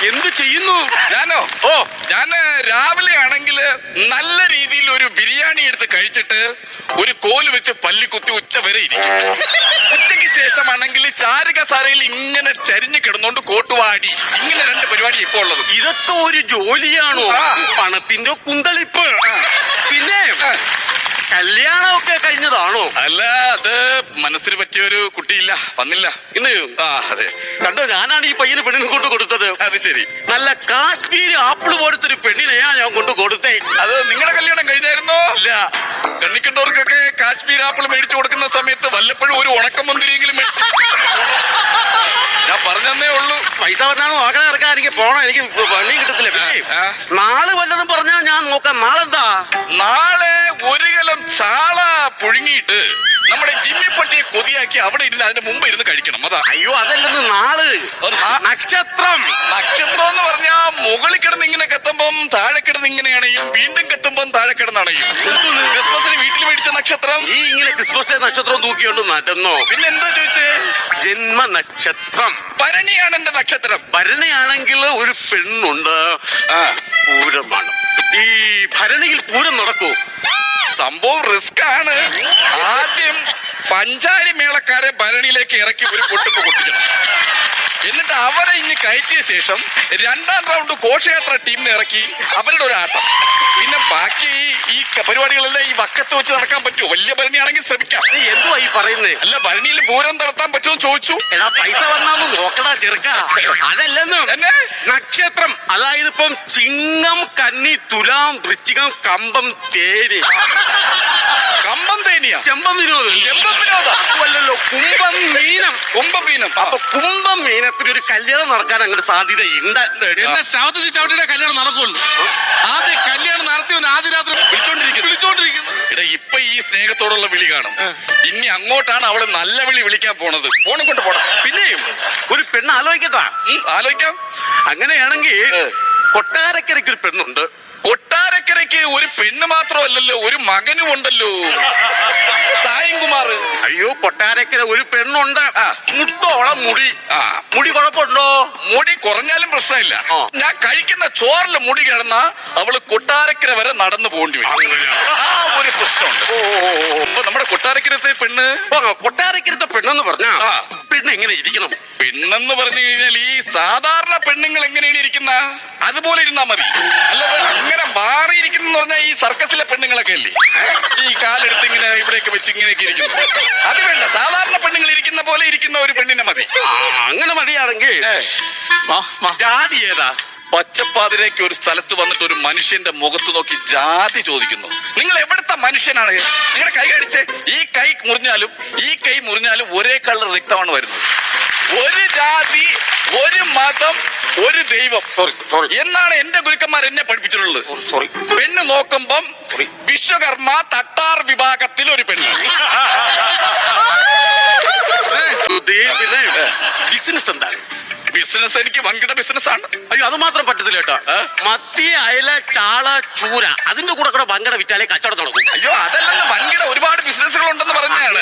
എന്ത് ചെയ്യുന്നു? ഞാനോ ഞാൻ രാവിലെ ആണെങ്കിൽ നല്ല രീതിയിൽ ഒരു ബിരിയാണി എടുത്ത് കഴിച്ചിട്ട് ഒരു കോല് വെച്ച് പല്ലി കുത്തി ഉച്ച വരെ ഇരിക്കും. ഉച്ചയ്ക്ക് ശേഷമാണെങ്കിൽ ചാരുകസാരയിൽ ഇങ്ങനെ ചരിഞ്ഞു കിടന്നോണ്ട് കോട്ടുവാടി, ഇങ്ങനെ 2 പരിപാടി ഇപ്പൊ ഉള്ളത്. ഇതൊക്കെ ഒരു ജോലിയാണോ? പണത്തിന്റെ കുന്തളിപ്പ്. പിന്നെ കല്യാണമൊക്കെ കഴിഞ്ഞതാണോ? അല്ല, അത് മനസ്സിന് പറ്റിയ ഒരു കുട്ടിയില്ല, വന്നില്ല ഇന്ന്. അതെ. കണ്ടോ, ഞാനാണ് ഈ പയ്യന് പെണ്ണിനെ കൊണ്ട് കൊടുത്തത്. അത് ശരി. നല്ല കാശ്മീരി ആപ്പിൾ പോലത്തെ ഒരു പെണ്ണിനെയാ ഞാൻ കൊണ്ട് കൊടുത്തേ. അത് നിങ്ങളുടെ കല്യാണം കഴിഞ്ഞായിരുന്നോ? ഇല്ല. കണ്ണിക്കണ്ടവർക്കൊക്കെ കാശ്മീർ ആപ്പിൾ മേടിച്ചു കൊടുക്കുന്ന സമയത്ത് വല്ലപ്പോഴും ഒരു ഉണക്കമന്തിരിയെങ്കിലും ഞാൻ പറഞ്ഞതേ ഉള്ളൂ. പൈസ വന്നാണ് നോക്കാൻ ഇറക്കാൻ എനിക്ക് പോണം. എനിക്ക് പണി കിട്ടത്തില്ല. നാളെ വല്ലതും പറഞ്ഞാ ഞാൻ നോക്കാം. നാളെന്താ? നാളെ 1 കലം ചാള പുഴുങ്ങിയിട്ട് നമ്മുടെ ജിമ്മിപ്പട്ടിയെ കൊതിയാക്കി അവിടെ ഇരുന്ന് അതിന്റെ മുമ്പ് ഇരുന്ന് കഴിക്കണം. അതാ. അയ്യോ, അതല്ലെന്ന്. നാള് നക്ഷത്രം. നക്ഷത്രം എന്ന് പറഞ്ഞാ മുകളിൽ കിടന്ന് ഇങ്ങനെ കത്തുമ്പം താഴെ കിടന്ന് ഇങ്ങനെ അണയും, വീണ്ടും കത്തുമ്പം താഴെ കിടന്ന് അണയും. ക്രിസ്മസിന് വീട്ടിൽ മേടിച്ച നക്ഷത്രം. ഈ ഇങ്ങനെ ക്രിസ്മസ് നക്ഷത്രം തൂക്കിയോണ്ട് നടന്നോ? പിന്നെ എന്താ ചോദിച്ചേ? ജന്മ നക്ഷത്രം. ഭരണിയാണ് എന്റെ നക്ഷത്രം. ഭരണിയാണെങ്കിൽ ഒരു പെണ്ണുണ്ട്. പൂരമാണ്. ഈ ഭരണിയിൽ പൂരം നടക്കൂ? സംഭവം റിസ്ക് ആണ്. ആദ്യം പഞ്ചാരി മേളക്കാരെ ഭരണിയിലേക്ക് ഇറക്കി ഒരു പൊട്ടിപ്പ് പൊട്ടിക്കണം. എന്നിട്ട് അവരെ ഇനി കയറ്റിയ ശേഷം 2ാം റൗണ്ട് ഘോഷയാത്ര ടീമിനെ ഇറക്കി അവരുടെ ഒരു ആട്ടം. പിന്നെ ബാക്കി ഈ പരിപാടികളെല്ലാം ഈ വക്കത്ത് വെച്ച് നടക്കാൻ പറ്റുമോ? വലിയ ഭരണിയാണെങ്കിൽ ശ്രമിക്കാം. നീ എന്തുവാ ഈ പറയുന്നേ? അല്ല, ഭരണിയിൽ പൂരം നടത്താൻ പറ്റുമോ ചോദിച്ചു. എടാ, പൈസ വന്നാന്ന് നോക്കടാ ചെറുക്ക. അതല്ലെന്ന്. എന്നെ നക്ഷത്രം. അതായത് ഇപ്പം ചിങ്ങം, കന്നി, തുലാം, വൃശ്ചികം, കമ്പം, തേനി. കമ്പം തേനിയാ? ചെമ്പം വിനോദം. ചെമ്പം വിനോദം അല്ലല്ലോ, കുംഭം മീനം. കുംഭം മീനം. അപ്പൊ കുംഭം മീനത്തിന് ഒരു കല്യാണം നടക്കാൻ അങ്ങനെ സാധ്യതയുണ്ട്. എന്നെ ശവത്തിൽ ചവിട്ടിയുടെ കല്യാണം നടക്കുള്ളൂ. ആദ്യം കല്യാണം നടത്തി ആദ്യ രാത്രി വിളിച്ചോണ്ടിരിക്കുന്നു. എടാ, ഇപ്പൊ ഈ സ്നേഹത്തോടുള്ള വിളി കാണും. ഇനി അങ്ങോട്ടാണ് അവള് നല്ല വിളി വിളിക്കാൻ പോണത്. ഫോണും കൊണ്ട് പോണം. പിന്നെയും ഒരു പെണ്ണ് ആലോചിക്കട്ടാ. ആലോചിക്കാം. അങ്ങനെയാണെങ്കിൽ കൊട്ടാരക്കരയ്ക്ക് ഒരു പെണ്ണുണ്ട്. കൊട്ടാരക്കരയ്ക്ക് ഒരു പെണ്ണ് മാത്രമല്ലല്ലോ, ഒരു മകനും ഉണ്ടല്ലോ, സായൻകുമാർ. അയ്യോ, കൊട്ടാരക്കര ഒരു പെണ്ണുണ്ട്. മുട്ടോളം മുടി. മുടി കുഴപ്പമുണ്ടോ? മുടി കുറഞ്ഞാലും പ്രശ്നമില്ല. ഞാൻ കഴിക്കുന്ന ചോറിൽ മുടി കിടന്ന അവള് കൊട്ടാരക്കര വരെ നടന്നു പോകേണ്ടി വരും. ആ ഒരു പ്രശ്നമുണ്ട്. അപ്പൊ നമ്മുടെ കൊട്ടാരക്കരത്തെ പെണ്ണ്, കൊട്ടാരക്കരത്തെ പെണ്ണെന്ന് പറഞ്ഞാ പെണ്ണ് എങ്ങനെ ഇരിക്കണം? പെണ്ണെന്ന് പറഞ്ഞു കഴിഞ്ഞാൽ ഈ സാധാരണ പെണ്ണുങ്ങൾ എങ്ങനെയാണ് ഇരിക്കുന്ന അതുപോലെ ഇരുന്നാ മതി. അല്ലാതെ അങ്ങനെ മാറിയിരിക്കുന്ന പറഞ്ഞാൽ ഈ സർക്കസിലെ പെണ്ണുങ്ങളൊക്കെ അല്ലേ, ഈ കാലെടുത്ത് ഇങ്ങനെ ഇവിടെയൊക്കെ വെച്ച് ഇങ്ങനെയൊക്കെ ഇരിക്കുന്നു. അത് വേണ്ട. സാധാരണ പെണ്ണുങ്ങൾ ഇരിക്കുന്ന പോലെ ഇരിക്കുന്ന ഒരു പെണ്ണിനെ മതി. അങ്ങനെ മതിയാണെങ്കിൽ ജാതി ഏതാ? പച്ചപ്പാതിരേക്ക് ഒരു സ്ഥലത്ത് വന്നിട്ട് ഒരു മനുഷ്യന്റെ മുഖത്ത് നോക്കി ജാതി ചോദിക്കുന്നു. നിങ്ങൾ എവിടുത്തെ മനുഷ്യനാണ്? നിങ്ങളുടെ കൈ കാണിച്ചേ. ഈ കൈ മുറിഞ്ഞാലും ഒരേ കളർ രക്തമാണ് വരുന്നത്. ഒരു ജാതി, ഒരു മതം, ഒരു ദൈവം എന്നാണ് എന്റെ ഗുരുക്കന്മാർ എന്നെ പഠിപ്പിച്ചിട്ടുള്ളത്. പെണ്ണ് നോക്കുമ്പം വിശ്വകർമ്മ തട്ടാർ വിഭാഗത്തിൽ ഒരു പെണ്ണ്. ബിസിനസ് എന്താണ്? ബിസിനസ് എനിക്ക് വൻകിട ബിസിനസ് ആണ്. അയ്യോ, അത് മാത്രം പറ്റത്തില്ല കേട്ടോ. മത്തി, അയല, ചാള, ചൂര അതിന്റെ കൂടെ വൻകിട വിറ്റാലേ കച്ചവടം തുടങ്ങും. അയ്യോ, അതല്ലെന്ന് വൻകിട ഒരുപാട് ബിസിനസ്സുകൾ ഉണ്ടെന്ന് പറഞ്ഞാണ്.